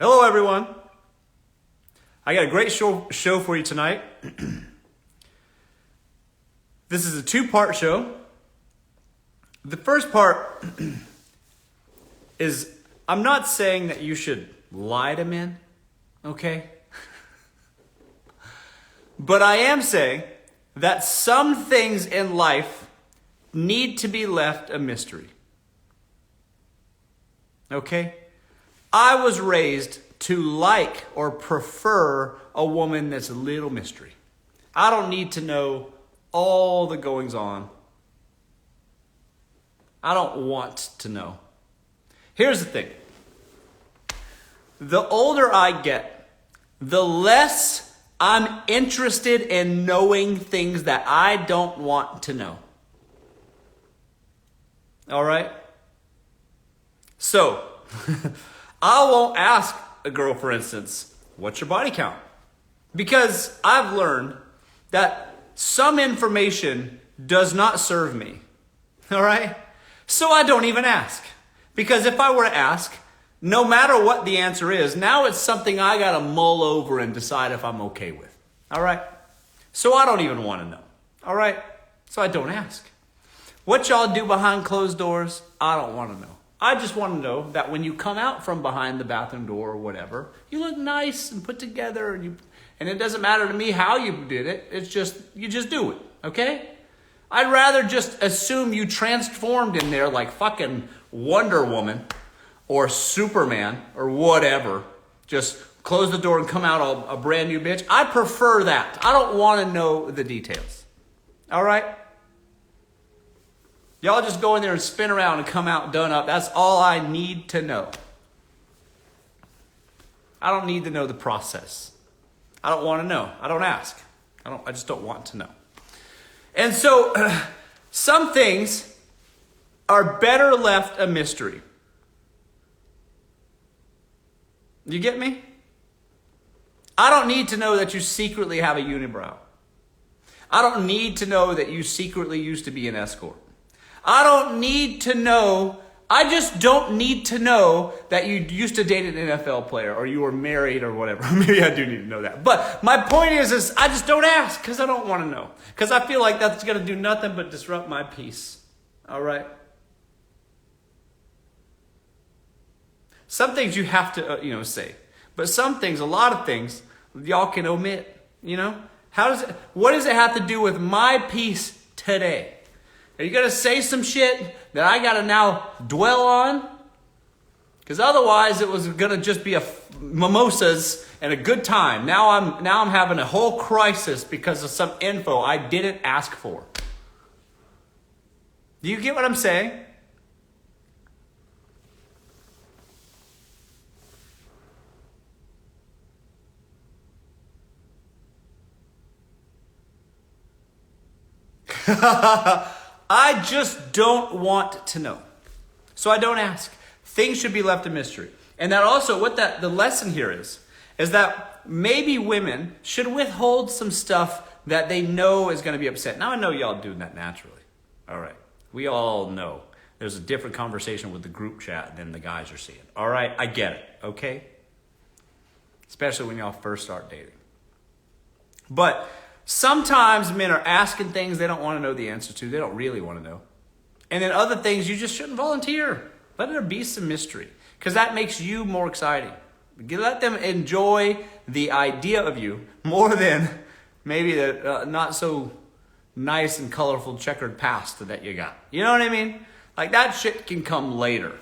Hello, everyone. I got a great show for you tonight. This is a two-part show. The first part is, I'm not saying that you should lie to men, okay? But I am saying that some things in life need to be left a mystery. Okay? I was raised to like or prefer a woman that's a little mystery. I don't need to know all the goings on. I don't want to know. Here's the thing. The older I get, the less I'm interested in knowing things that I don't want to know. All right? So, I won't ask a girl, for instance, what's your body count? Because I've learned that some information does not serve me. All right? So I don't even ask. Because if I were to ask, no matter what the answer is, now it's something I got to mull over and decide if I'm okay with. All right? So I don't even want to know. All right? So I don't ask. What y'all do behind closed doors, I don't want to know. I just want to know that when you come out from behind the bathroom door or whatever, you look nice and put together, and it doesn't matter to me how you did it. It's just, you just do it, okay? I'd rather just assume you transformed in there like fucking Wonder Woman or Superman or whatever. Just close the door and come out a brand new bitch. I prefer that. I don't want to know the details. All right? Y'all just go in there and spin around and come out done up. That's all I need to know. I don't need to know the process. I don't want to know. I don't ask. I just don't want to know. And so some things are better left a mystery. You get me? I don't need to know that you secretly have a unibrow. I don't need to know that you secretly used to be an escort. I don't need to know, I just don't need to know that you used to date an NFL player or you were married or whatever. Maybe I do need to know that. But my point is I just don't ask because I don't want to know. Because I feel like that's going to do nothing but disrupt my peace. All right? Some things you have to, say. But some things, a lot of things, y'all can omit, What does it have to do with my peace today? Are you going to say some shit that I got to now dwell on? Because otherwise it was going to just be mimosas and a good time. Now I'm having a whole crisis because of some info I didn't ask for. Do you get what I'm saying? I just don't want to know. So I don't ask. Things should be left a mystery. And that also, the lesson here is that maybe women should withhold some stuff that they know is going to be upset. Now I know y'all doing that naturally. All right. We all know there's a different conversation with the group chat than the guys are seeing. All right. I get it. Okay. Especially when y'all first start dating. But sometimes men are asking things they don't want to know the answer to. They don't really want to know. And then other things you just shouldn't volunteer. Let there be some mystery. Because that makes you more exciting. Let them enjoy the idea of you more than maybe the not so nice and colorful checkered past that you got. You know what I mean? Like that shit can come later.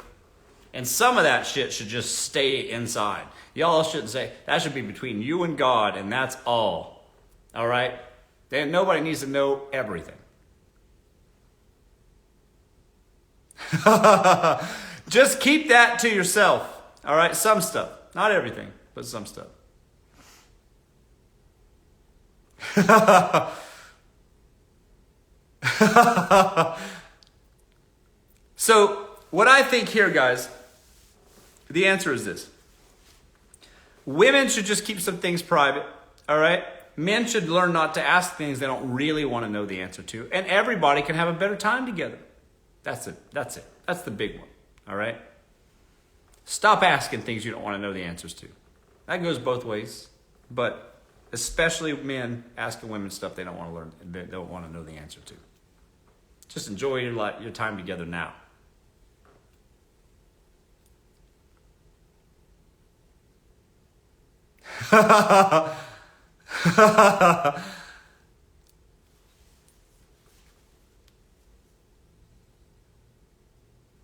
And some of that shit should just stay inside. Y'all shouldn't say, that should be between you and God and that's all. All right? Then nobody needs to know everything. Just keep that to yourself. All right? Some stuff. Not everything, but some stuff. So, what I think here, guys, the answer is this. Women should just keep some things private. All right? Men should learn not to ask things they don't really want to know the answer to. And everybody can have a better time together. That's it. That's the big one. All right? Stop asking things you don't want to know the answers to. That goes both ways, but especially men asking women stuff they don't want to learn, they don't want to know the answer to. Just enjoy your time together now.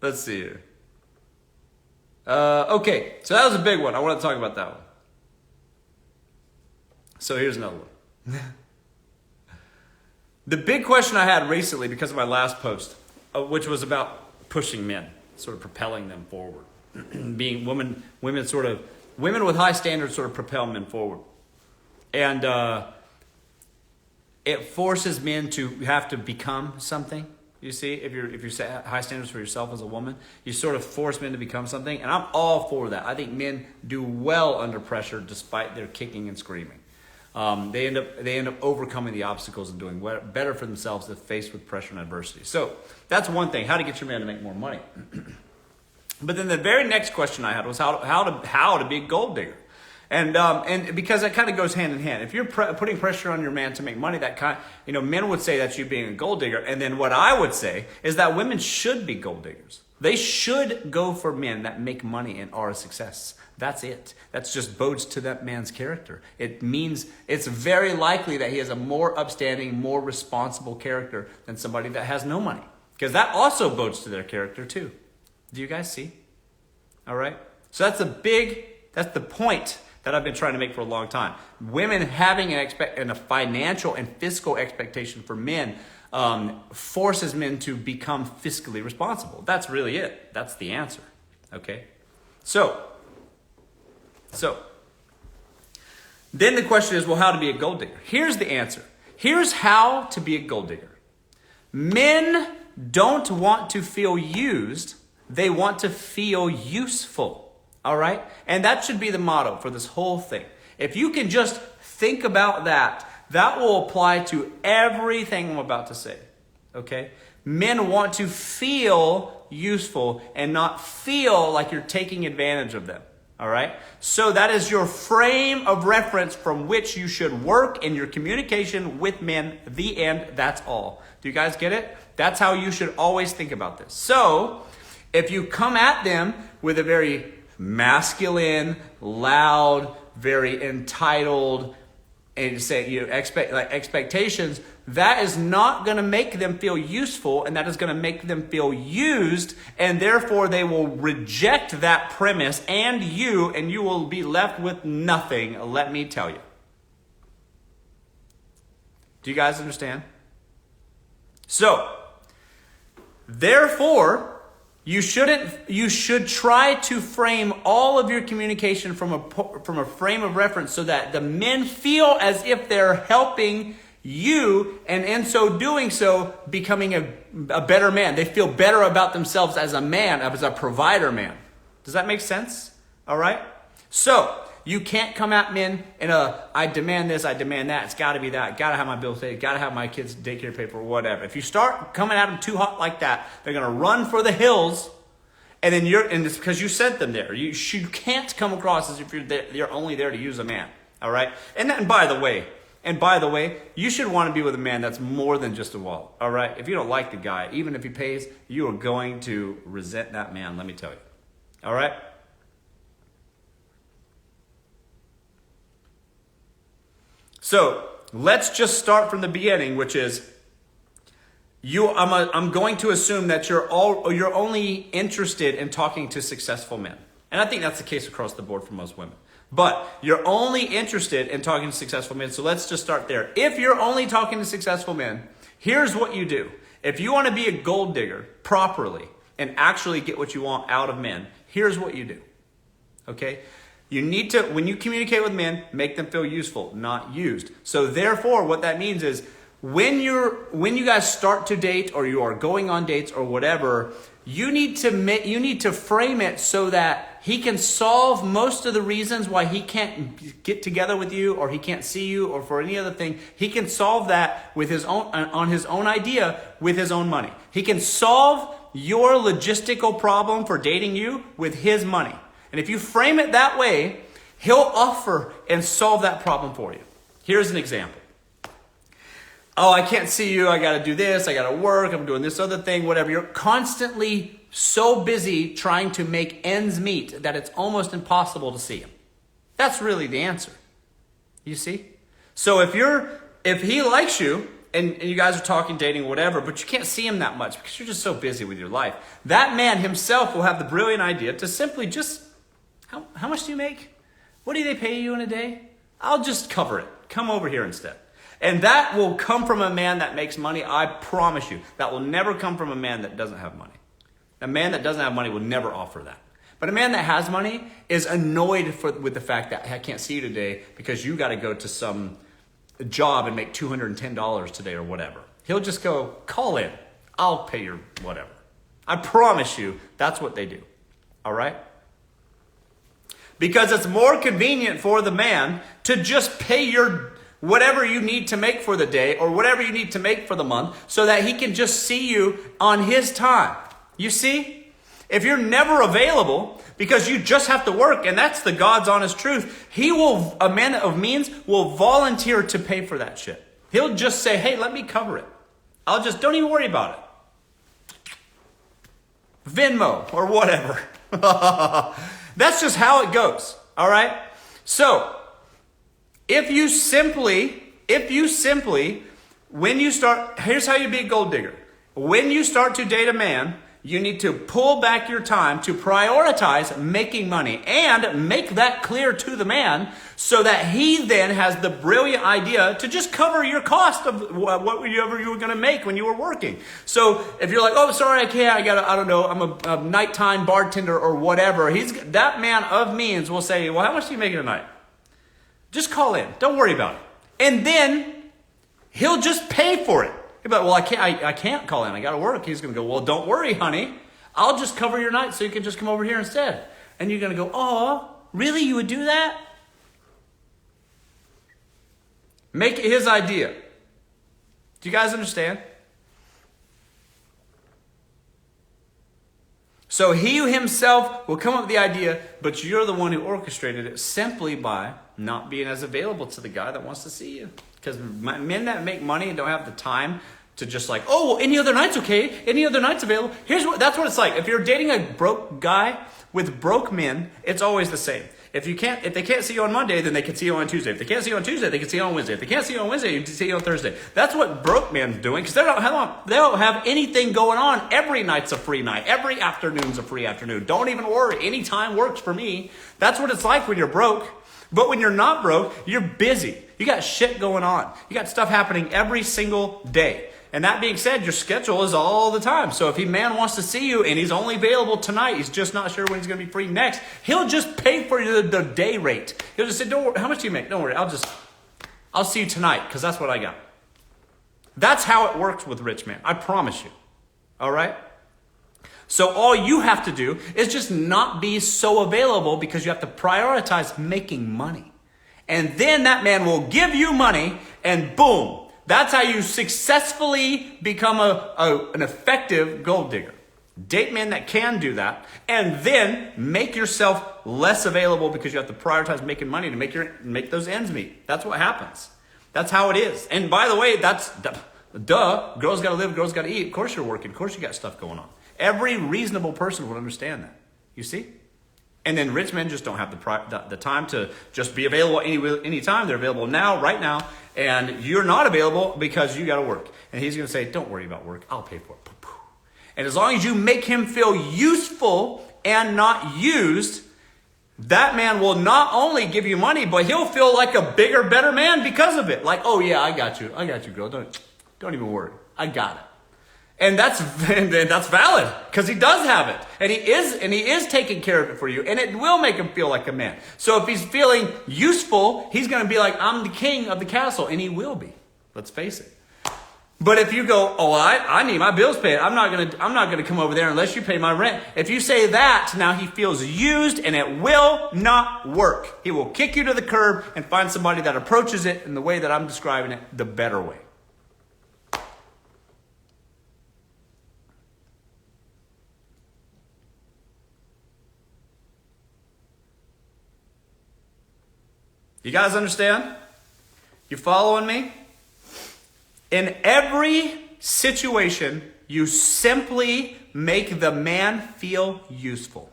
Let's see here. Okay, so that was a big one. I want to talk about that one. So here's another one. The big question I had recently because of my last post, which was about pushing men, sort of propelling them forward. Being women with high standards sort of propel men forward. And it forces men to have to become something. You see, if you set high standards for yourself as a woman, you sort of force men to become something. And I'm all for that. I think men do well under pressure despite their kicking and screaming. They end up overcoming the obstacles and doing better for themselves if faced with pressure and adversity. So that's one thing, how to get your man to make more money. But then the very next question I had was how to be a gold digger. And because that kind of goes hand in hand. If you're putting pressure on your man to make money, men would say that's you being a gold digger. And then what I would say is that women should be gold diggers. They should go for men that make money and are a success. That's it. That's just bodes to that man's character. It means it's very likely that he has a more upstanding, more responsible character than somebody that has no money. Because that also bodes to their character too. Do you guys see? All right. So that's the point that I've been trying to make for a long time. Women having a financial and fiscal expectation for men forces men to become fiscally responsible. That's really it. That's the answer. Okay? So then the question is, well, how to be a gold digger? Here's the answer. Here's how to be a gold digger. Men don't want to feel used. They want to feel useful. All right? And that should be the motto for this whole thing. If you can just think about that, that will apply to everything I'm about to say. Okay? Men want to feel useful and not feel like you're taking advantage of them. All right? So that is your frame of reference from which you should work in your communication with men. The end. That's all. Do you guys get it? That's how you should always think about this. So if you come at them with a very masculine, loud, very entitled, and say expectations, that is not going to make them feel useful, and that is going to make them feel used, and therefore they will reject that premise and you will be left with nothing, let me tell you. Do you guys understand? So, therefore, you should try to frame all of your communication from a frame of reference so that the men feel as if they're helping you, and in so doing so, becoming a better man. They feel better about themselves as a man, as a provider man. Does that make sense? All right? So, you can't come at men in I demand this, I demand that. It's got to be that. Got to have my bills paid. Got to have my kids' daycare paid for, whatever. If you start coming at them too hot like that, they're going to run for the hills, and then it's because you sent them there. You can't come across as if you're only there to use a man. All right? And by the way, you should want to be with a man that's more than just a wallet. All right? If you don't like the guy, even if he pays, you are going to resent that man, let me tell you. All right? So let's just start from the beginning, which is I'm going to assume that you're only interested in talking to successful men, and I think that's the case across the board for most women. But you're only interested in talking to successful men, so let's just start there. If you're only talking to successful men, here's what you do. If you want to be a gold digger properly and actually get what you want out of men, here's what you do. Okay? You need to, when you communicate with men, make them feel useful, not used. So therefore, what that means is when you guys start to date or you are going on dates or whatever, you need to frame it so that he can solve most of the reasons why he can't get together with you or he can't see you or for any other thing. He can solve that with on his own idea with his own money. He can solve your logistical problem for dating you with his money. And if you frame it that way, he'll offer and solve that problem for you. Here's an example. Oh, I can't see you. I got to do this. I got to work. I'm doing this other thing, whatever. You're constantly so busy trying to make ends meet that it's almost impossible to see him. That's really the answer. You see? So if he likes you and you guys are talking, dating, whatever, but you can't see him that much because you're just so busy with your life, that man himself will have the brilliant idea to simply just, how much do you make? What do they pay you in a day? I'll just cover it. Come over here instead. And that will come from a man that makes money. I promise you. That will never come from a man that doesn't have money. A man that doesn't have money will never offer that. But a man that has money is annoyed with the fact that I can't see you today because you got to go to some job and make $210 today or whatever. He'll just go, call in. I'll pay your whatever. I promise you that's what they do. All right? Because it's more convenient for the man to just pay your whatever you need to make for the day or whatever you need to make for the month so that he can just see you on his time. You see? If you're never available because you just have to work, and that's the God's honest truth, a man of means will volunteer to pay for that shit. He'll just say, hey, let me cover it. Don't even worry about it. Venmo or whatever. That's just how it goes. All right? So, if you simply, here's how you be a gold digger. When you start to date a man, you need to pull back your time to prioritize making money and make that clear to the man so that he then has the brilliant idea to just cover your cost of whatever you were going to make when you were working. So if you're like, oh, sorry, I can't, I'm a nighttime bartender or whatever. That man of means will say, well, how much do you make in a night? Just call in. Don't worry about it. And then he'll just pay for it. He'll be like, well, I can't call in. I got to work. He's going to go, well, don't worry, honey. I'll just cover your night so you can just come over here instead. And you're going to go, oh, really? You would do that? Make it his idea. Do you guys understand? So he himself will come up with the idea, but you're the one who orchestrated it simply by not being as available to the guy that wants to see you. Because men that make money and don't have the time to just like, oh, well, any other night's okay. Any other night's available. That's what it's like. If you're dating a broke guy with broke men, it's always the same. If they can't see you on Monday, then they can see you on Tuesday. If they can't see you on Tuesday, they can see you on Wednesday. If they can't see you on Wednesday, you can see you on Thursday. That's what broke men are doing because they don't have anything going on. Every night's a free night. Every afternoon's a free afternoon. Don't even worry. Any time works for me. That's what it's like when you're broke. But when you're not broke, you're busy. You got shit going on. You got stuff happening every single day. And that being said, your schedule is all the time. So if a man wants to see you and he's only available tonight, he's just not sure when he's going to be free next, he'll just pay for the day rate. He'll just say, don't worry, how much do you make? Don't worry, I'll see you tonight because that's what I got. That's how it works with rich men. I promise you. All right? So all you have to do is just not be so available because you have to prioritize making money. And then that man will give you money and boom. That's how you successfully become an effective gold digger. Date men that can do that and then make yourself less available because you have to prioritize making money to make those ends meet. That's what happens. That's how it is. And by the way, duh, girls got to live, girls got to eat. Of course you're working. Of course you got stuff going on. Every reasonable person would understand that. You see? And then rich men just don't have the time to just be available any time. They're available now, right now. And you're not available because you got to work. And he's going to say, don't worry about work. I'll pay for it. And as long as you make him feel useful and not used, that man will not only give you money, but he'll feel like a bigger, better man because of it. Like, oh yeah, I got you, girl. Don't even worry. I got it. And that's valid because he does have it. And he is taking care of it for you. And it will make him feel like a man. So if he's feeling useful, he's going to be like, I'm the king of the castle. And he will be. Let's face it. But if you go, oh, I need my bills paid. I'm not gonna come over there unless you pay my rent. If you say that, now he feels used and it will not work. He will kick you to the curb and find somebody that approaches it in the way that I'm describing it, the better way. You guys understand? You following me? In every situation, you simply make the man feel useful.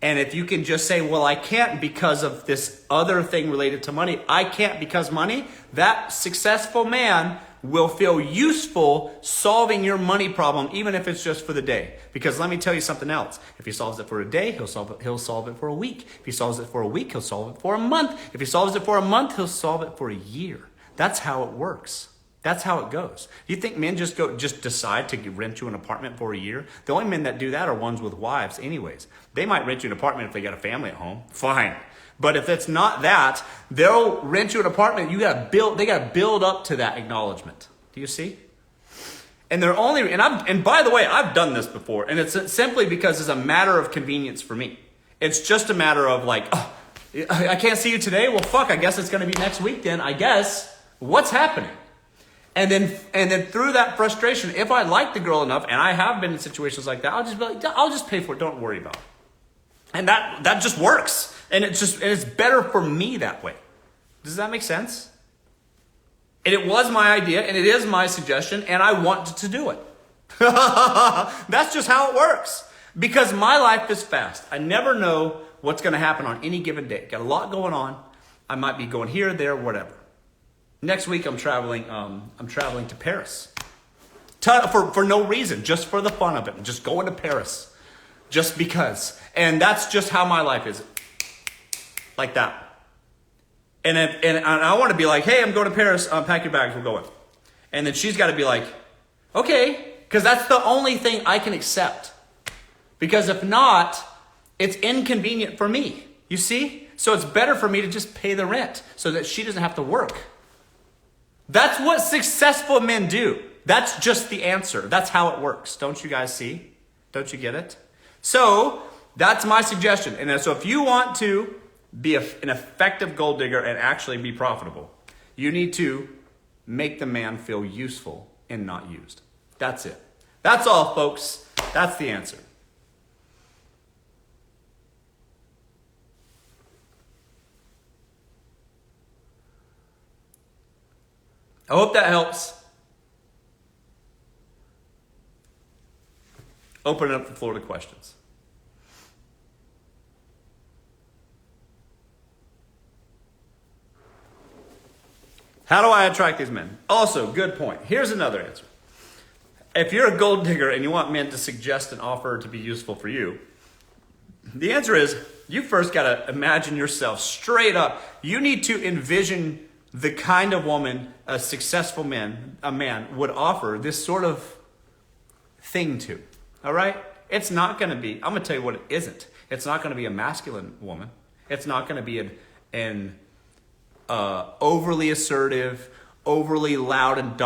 And if you can just say, well, I can't because of this other thing related to money. I can't because money. That successful man will feel useful solving your money problem, even if it's just for the day. Because let me tell you something else. If he solves it for a day, he'll solve it for a week. If he solves it for a week, he'll solve it for a month. If he solves it for a month, he'll solve it for a year. That's how it works. That's how it goes. You think men just decide to rent you an apartment for a year? The only men that do that are ones with wives anyways. They might rent you an apartment if they got a family at home. Fine. But if it's not that, they'll rent you an apartment. They gotta build up to that acknowledgement. Do you see? And by the way, I've done this before, and it's simply because it's a matter of convenience for me. It's just a matter of like, oh, I can't see you today. Well, fuck, I guess it's gonna be next week then. I guess. What's happening? And then through that frustration, if I like the girl enough, and I have been in situations like that, I'll just be like, I'll just pay for it. Don't worry about it. And that just works. And it's better for me that way. Does that make sense? And it was my idea, and it is my suggestion, and I want to do it. That's just how it works. Because my life is fast. I never know what's going to happen on any given day. Got a lot going on. I might be going here, there, whatever. Next week I'm traveling to Paris. For no reason, just for the fun of it. I'm just going to Paris. Just because. And that's just how my life is. Like that. And I want to be like, hey, I'm going to Paris. Pack your bags, we're going. And then she's got to be like, okay. Because that's the only thing I can accept. Because if not, it's inconvenient for me. You see? So it's better for me to just pay the rent so that she doesn't have to work. That's what successful men do. That's just the answer. That's how it works. Don't you guys see? Don't you get it? So that's my suggestion. And so if you want to be an effective gold digger and actually be profitable, you need to make the man feel useful and not used. That's it. That's all, folks. That's the answer. I hope that helps. Open up the floor to questions. How do I attract these men? Also, good point. Here's another answer. If you're a gold digger and you want men to suggest an offer to be useful for you, the answer is you first got to imagine yourself straight up. You need to envision the kind of woman a successful man would offer this sort of thing to. All right? It's not going to be, I'm going to tell you what it isn't. It's not going to be a masculine woman. It's not going to be an overly assertive, overly loud and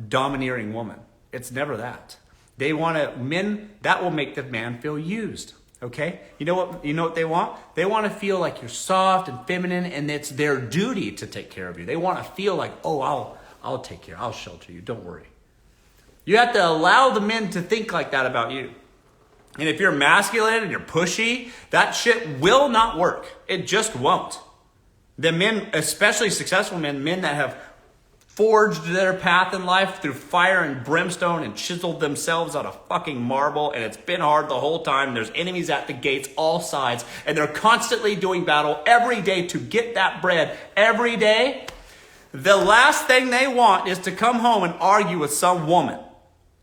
domineering woman. It's never that. They want men that will make the man feel used. Okay? You know what they want? They want to feel like you're soft and feminine, and it's their duty to take care of you. They want to feel like, oh, I'll take care. I'll shelter you. Don't worry. You have to allow the men to think like that about you. And if you're masculine and you're pushy, that shit will not work. It just won't. The men, especially successful men that have forged their path in life through fire and brimstone and chiseled themselves out of fucking marble, and it's been hard the whole time. There's enemies at the gates, all sides, and they're constantly doing battle every day to get that bread every day. The last thing they want is to come home and argue with some woman.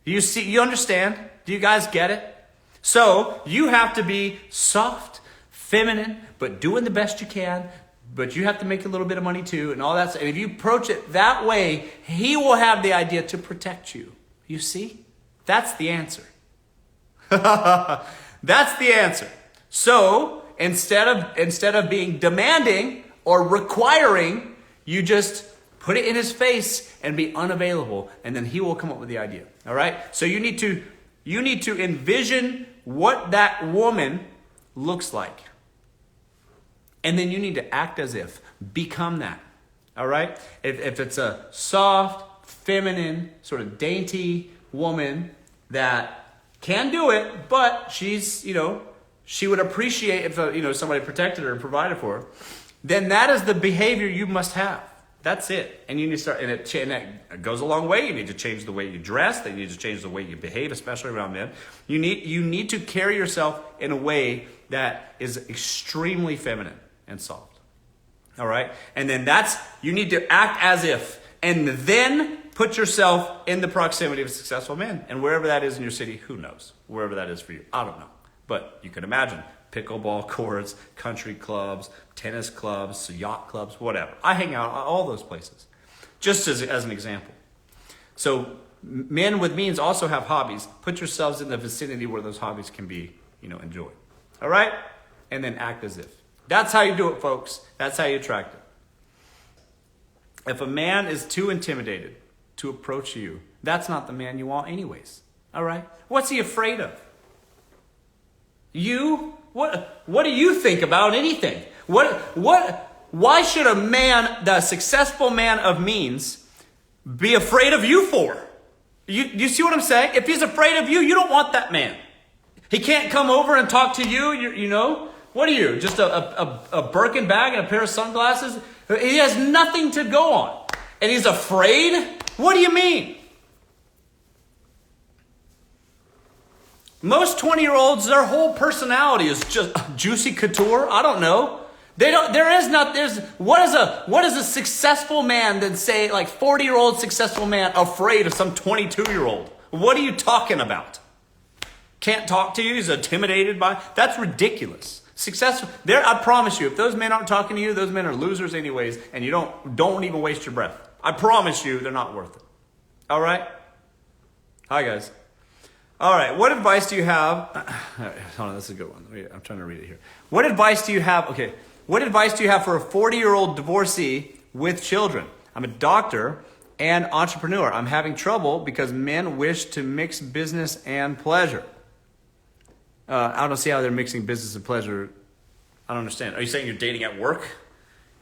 You understand? Do you guys get it? So you have to be soft, feminine, but doing the best you can. But you have to make a little bit of money too and all that. And if you approach it that way, he will have the idea to protect you. You see? That's the answer. That's the answer. So instead of being demanding or requiring, you just put it in his face and be unavailable, and then he will come up with the idea. All right? So you need to envision what that woman looks like. And then you need to act as if. Become that. All right? If it's a soft, feminine, sort of dainty woman that can do it, but she's, she would appreciate if, somebody protected her and provided for her. then that is the behavior you must have. That's it. And you need to start, and it goes a long way. You need to change the way you dress. You need to change the way you behave, especially around men. You need to carry yourself in a way that is extremely feminine and soft. All right? And then you need to act as if, and then put yourself in the proximity of a successful man. And wherever that is in your city, who knows? Wherever that is for you. I don't know. But you can imagine. Pickleball courts, country clubs, tennis clubs, yacht clubs, whatever. I hang out all those places, just as an example. So men with means also have hobbies. Put yourselves in the vicinity where those hobbies can be, enjoyed. All right? And then act as if. That's how you do it, folks. That's how you attract it. If a man is too intimidated to approach you, that's not the man you want anyways. All right? What's he afraid of? You? What do you think about anything? Why should the successful man of means be afraid of you for? You see what I'm saying? If he's afraid of you, you don't want that man. He can't come over and talk to you, What are you? Just a Birkin bag and a pair of sunglasses? He has nothing to go on. And he's afraid? What do you mean? Most 20-year-olds, their whole personality is just juicy couture. I don't know. What is a successful man that say, like 40-year-old successful man afraid of some 22-year-old? What are you talking about? Can't talk to you? He's intimidated by? That's ridiculous. Successful. I promise you, if those men aren't talking to you, those men are losers anyways, and you don't even waste your breath. I promise you, they're not worth it. All right? Hi, guys. All right, what advice do you have? Hold on, this is a good one. I'm trying to read it here. What advice do you have? Okay, what advice do you have for a 40-year-old divorcee with children? I'm a doctor and entrepreneur. I'm having trouble because men wish to mix business and pleasure. I don't see how they're mixing business and pleasure. I don't understand. Are you saying you're dating at work?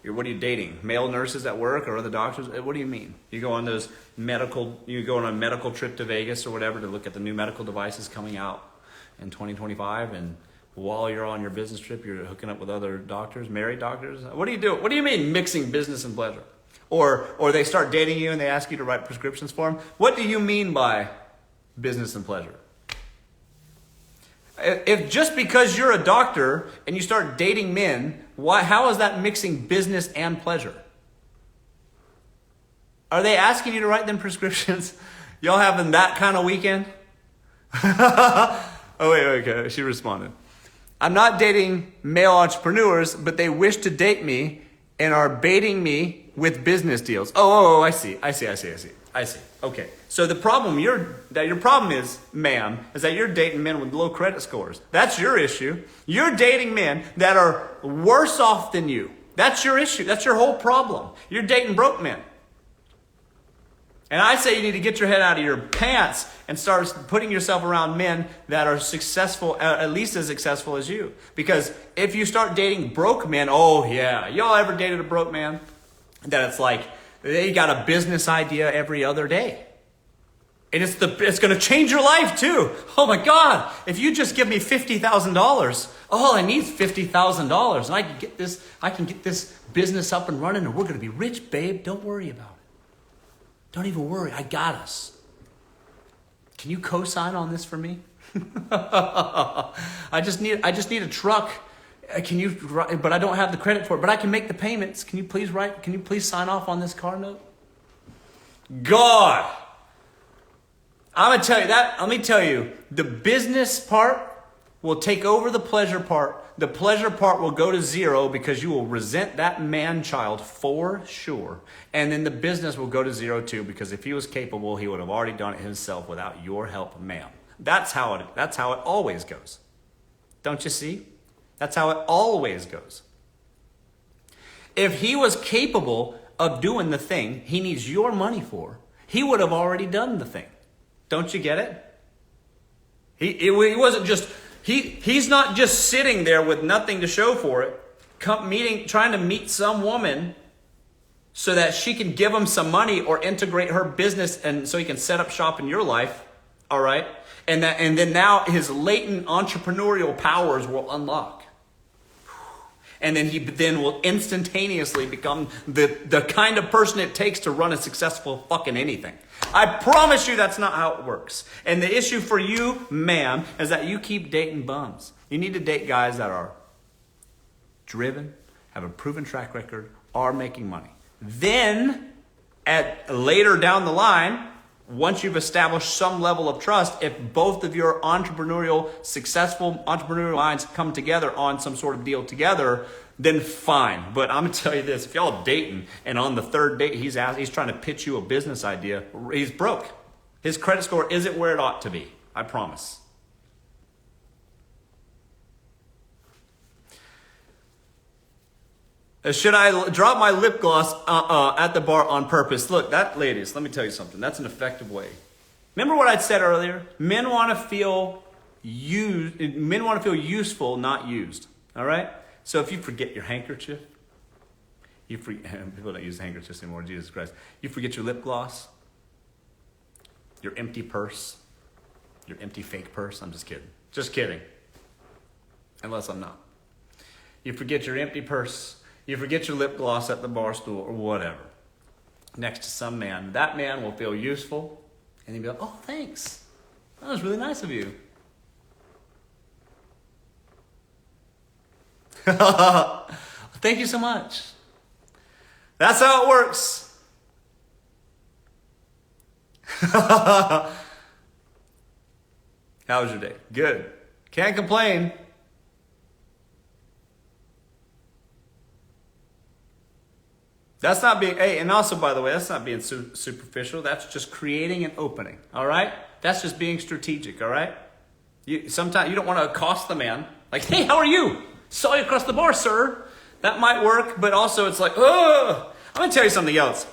What are you dating? Male nurses at work or other doctors? What do you mean? You go on a medical trip to Vegas or whatever to look at the new medical devices coming out in 2025, and while you're on your business trip, you're hooking up with other doctors, married doctors? What do you do? What do you mean mixing business and pleasure? Or they start dating you and they ask you to write prescriptions for them? What do you mean by business and pleasure? If just because you're a doctor and you start dating men, how is that mixing business and pleasure? Are they asking you to write them prescriptions? Y'all having that kind of weekend? Oh, wait, okay. She responded. I'm not dating male entrepreneurs, but they wish to date me and are baiting me with business deals. Oh, I see. Okay. So the problem your problem is, ma'am, is that you're dating men with low credit scores. That's your issue. You're dating men that are worse off than you. That's your issue. That's your whole problem. You're dating broke men. And I say you need to get your head out of your pants and start putting yourself around men that are successful, at least as successful as you. Because if you start dating broke men, oh yeah, y'all ever dated a broke man? That it's like they got a business idea every other day. And it's going to change your life too. Oh my God, if you just give me $50,000, all I need is $50,000 and I can get this business up and running and we're going to be rich, babe. Don't worry about it. Don't even worry. I got us. Can you co-sign on this for me? I just need a truck. But I don't have the credit for it, but I can make the payments. Can you please sign off on this car note? God. I'm going to tell you that. Let me tell you, the business part will take over the pleasure part. The pleasure part will go to zero because you will resent that man-child for sure. And then the business will go to zero too, because if he was capable, he would have already done it himself without your help, ma'am. That's how it always goes. Don't you see? That's how it always goes. If he was capable of doing the thing he needs your money for, he would have already done the thing. Don't you get it? He wasn't just, he's not just sitting there with nothing to show for it, trying to meet some woman so that she can give him some money or integrate her business and so he can set up shop in your life. All right. And then now his latent entrepreneurial powers will unlock. And then he then will instantaneously become the kind of person it takes to run a successful fucking anything. I promise you that's not how it works. And the issue for you, ma'am, is that you keep dating bums. You need to date guys that are driven, have a proven track record, are making money. Then, at later down the line, once you've established some level of trust, if both of your successful entrepreneurial minds come together on some sort of deal together, then fine. But I'm gonna tell you this: if y'all dating and on the third date he's trying to pitch you a business idea, he's broke. His credit score isn't where it ought to be. I promise. Should I drop my lip gloss at the bar on purpose? Look, ladies, let me tell you something. That's an effective way. Remember what I said earlier? Men want to feel useful, not used. All right? So if you forget your handkerchief, people don't use handkerchiefs anymore, Jesus Christ. You forget your lip gloss, your empty purse, your empty fake purse. I'm just kidding. Just kidding. Unless I'm not. You forget your empty purse. You forget your lip gloss at the bar stool or whatever. Next to some man. That man will feel useful. And he'll be like, oh, thanks. That was really nice of you. Thank you so much. That's how it works. How was your day? Good. Can't complain. That's not being, hey, and also, by the way, that's not being superficial. That's just creating an opening, all right? That's just being strategic, all right? Sometimes you don't want to accost the man. Like, hey, how are you? Saw you across the bar, sir. That might work, but also it's like, oh, I'm going to tell you something else.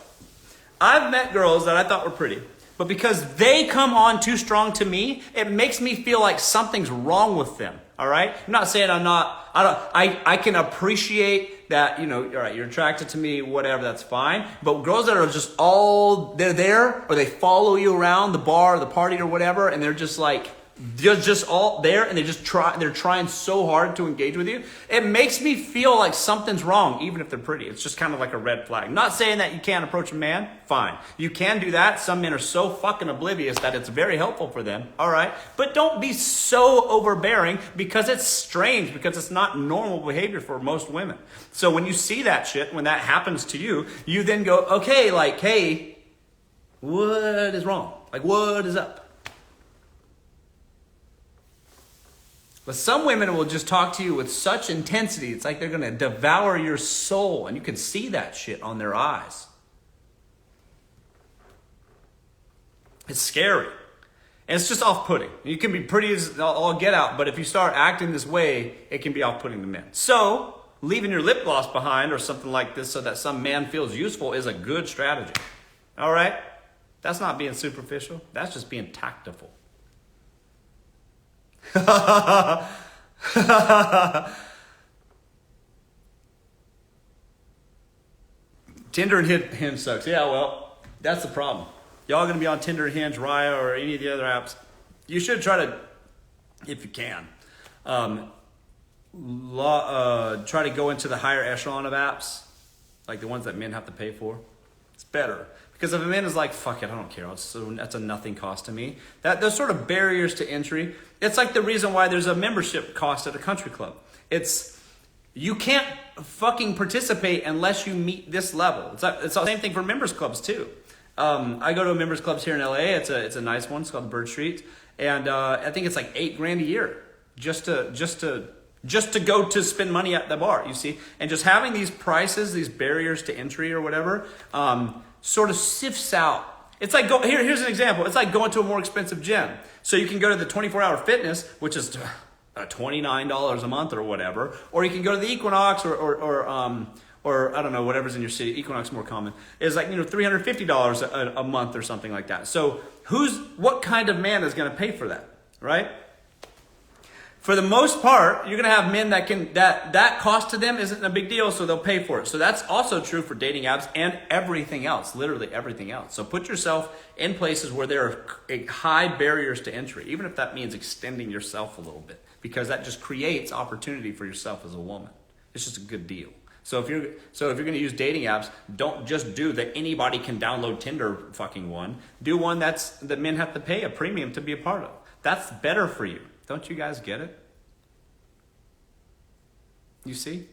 I've met girls that I thought were pretty, but because they come on too strong to me, it makes me feel like something's wrong with them, all right? I'm not saying I can appreciate that, all right, you're attracted to me, whatever, that's fine. But girls that are just they're there, or they follow you around the bar or the party or whatever, and they're just like, just all there, and they're trying so hard to engage with you. It makes me feel like something's wrong, even if they're pretty. It's just kind of like a red flag. Not saying that you can't approach a man, fine. You can do that. Some men are so fucking oblivious that it's very helpful for them, all right? But don't be so overbearing, because it's strange, because it's not normal behavior for most women. So when you see that shit, when that happens to you, you then go, okay, like, hey, what is wrong? Like, what is up? But some women will just talk to you with such intensity, it's like they're going to devour your soul, and you can see that shit on their eyes. It's scary. And it's just off-putting. You can be pretty as all get out, but if you start acting this way, it can be off-putting to men. So, leaving your lip gloss behind or something like this so that some man feels useful is a good strategy. All right? That's not being superficial. That's just being tactful. Tinder and Hinge sucks. Yeah, well, that's the problem. Y'all gonna be on Tinder, Hinge, Raya, or any of the other apps. You should try to, if you can, try to go into the higher echelon of apps, like the ones that men have to pay for. It's better. Because if a man is like, fuck it, I don't care, that's a nothing cost to me. Those sort of barriers to entry, it's like the reason why there's a membership cost at a country club. You can't fucking participate unless you meet this level. It's the same thing for members clubs too. I go to a members clubs here in LA. It's a nice one. It's called Bird Street. And I think it's like $8,000 a year just to go to spend money at the bar, you see. And just having these prices, these barriers to entry or whatever, sort of sifts out. It's like, here's an example. It's like going to a more expensive gym. So you can go to the 24-hour fitness, which is $29 a month or whatever, or you can go to the Equinox or I don't know, whatever's in your city. Equinox is more common. It's like, $350 a month or something like that. So what kind of man is going to pay for that, right? For the most part, you're going to have men that cost to them isn't a big deal, so they'll pay for it. So that's also true for dating apps and everything else, literally everything else. So put yourself in places where there are high barriers to entry, even if that means extending yourself a little bit, because that just creates opportunity for yourself as a woman. It's just a good deal. So if you're going to use dating apps, don't just do the anybody can download Tinder fucking one. Do one that men have to pay a premium to be a part of. That's better for you. Don't you guys get it? You see?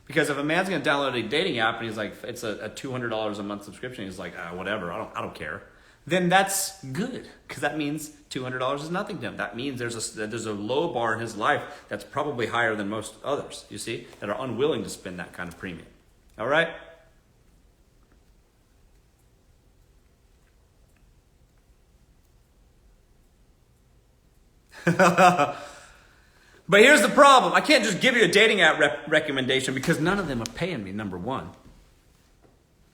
Because if a man's going to download a dating app and he's like, it's a $200 a month subscription, he's like, whatever, I don't care. Then that's good, because that means $200 is nothing to him. That means there's a low bar in his life that's probably higher than most others, you see, that are unwilling to spend that kind of premium. All right? But here's the problem. I can't just give you a dating app recommendation because none of them are paying me, number one.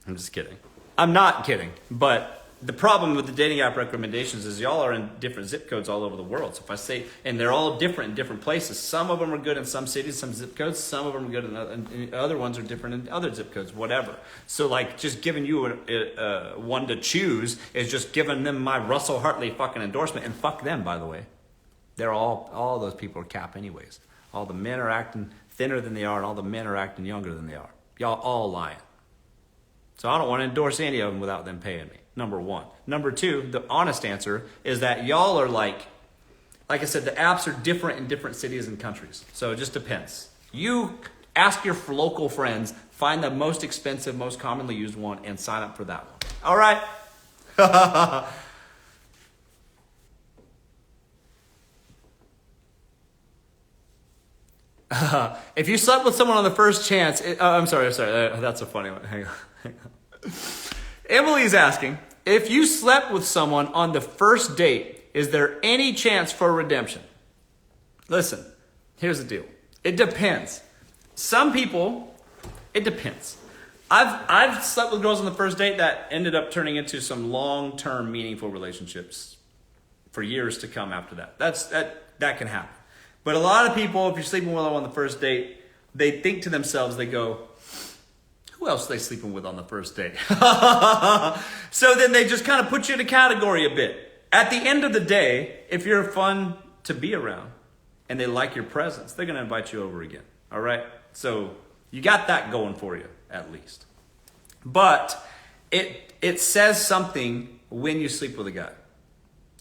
I'm just kidding. I'm not kidding, but the problem with the dating app recommendations is y'all are in different zip codes all over the world. So if I say, and they're all different in different places. Some of them are good in some cities, some zip codes. Some of them are good in other ones are different in other zip codes, whatever. So like just giving you one to choose is just giving them my Russellhartley fucking endorsement. And fuck them, by the way. They're all those people are cap anyways. All the men are acting thinner than they are, and all the men are acting younger than they are. Y'all all lying. So I don't want to endorse any of them without them paying me. Number one. Number two, the honest answer is that y'all are like I said, the apps are different in different cities and countries. So it just depends. You ask your local friends, find the most expensive, most commonly used one, and sign up for that one. All right? If you slept with someone on the first chance, I'm sorry, that's a funny one. Hang on. Emily's asking, if you slept with someone on the first date, is there any chance for redemption? Listen, here's the deal. It depends. Some people, it depends. I've slept with girls on the first date that ended up turning into some long-term meaningful relationships for years to come after that. That can happen. But a lot of people, if you're sleeping with them on the first date, they think to themselves, they go, who else are they sleeping with on the first date? So then they just kind of put you in a category a bit. At the end of the day, if you're fun to be around and they like your presence, they're going to invite you over again. All right? So you got that going for you, at least. But it says something when you sleep with a guy.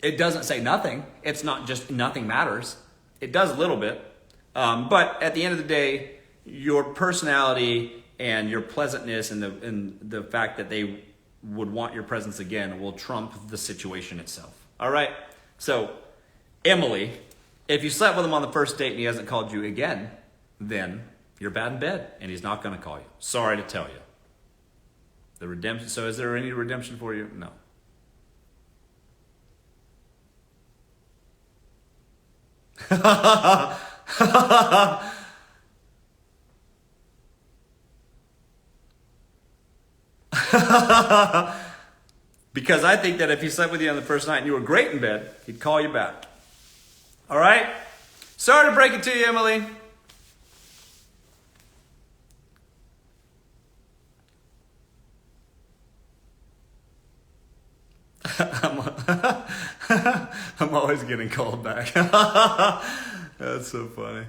It doesn't say nothing. It's not just nothing matters. It does a little bit. But at the end of the day, your personality and your pleasantness and the fact that they would want your presence again will trump the situation itself. All right? So, Emily, if you slept with him on the first date and he hasn't called you again, then you're bad in bed and he's not going to call you. Sorry to tell you. The redemption. So is there any redemption for you? No. Because I think that if he slept with you on the first night and you were great in bed, he'd call you back. All right? Sorry to break it to you, Emily. I'm always getting called back. That's so funny.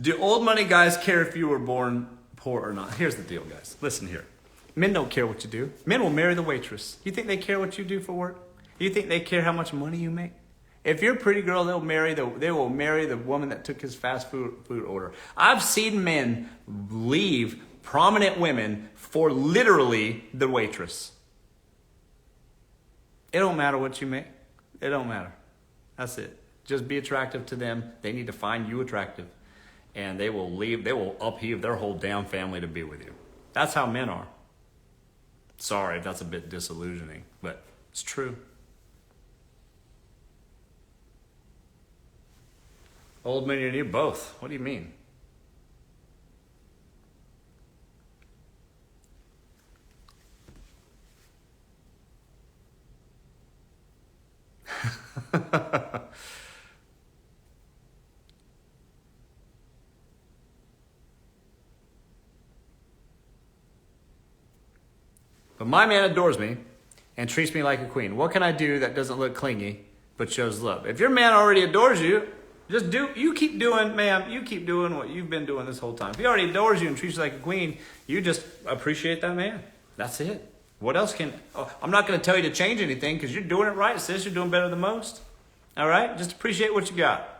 Do old money guys care if you were born poor or not? Here's the deal, guys. Listen here. Men don't care what you do. Men will marry the waitress. You think they care what you do for work? You think they care how much money you make? If you're a pretty girl, they will marry the woman that took his fast food order. I've seen men leave prominent women for literally the waitress. It don't matter what you make. It don't matter. That's it. Just be attractive to them. They need to find you attractive. And they will leave. They will upheave their whole damn family to be with you. That's how men are. Sorry if that's a bit disillusioning, but it's true. Old men, you need both. What do you mean? But my man adores me. and treats me like a queen? What can I do that doesn't look clingy but shows love? If your man already adores you, you keep doing what you've been doing this whole time. If he already adores you and treats you like a queen, you just appreciate that man. That's it. What else I'm not going to tell you to change anything because you're doing it right, sis. You're doing better than most. All right? Just appreciate what you got.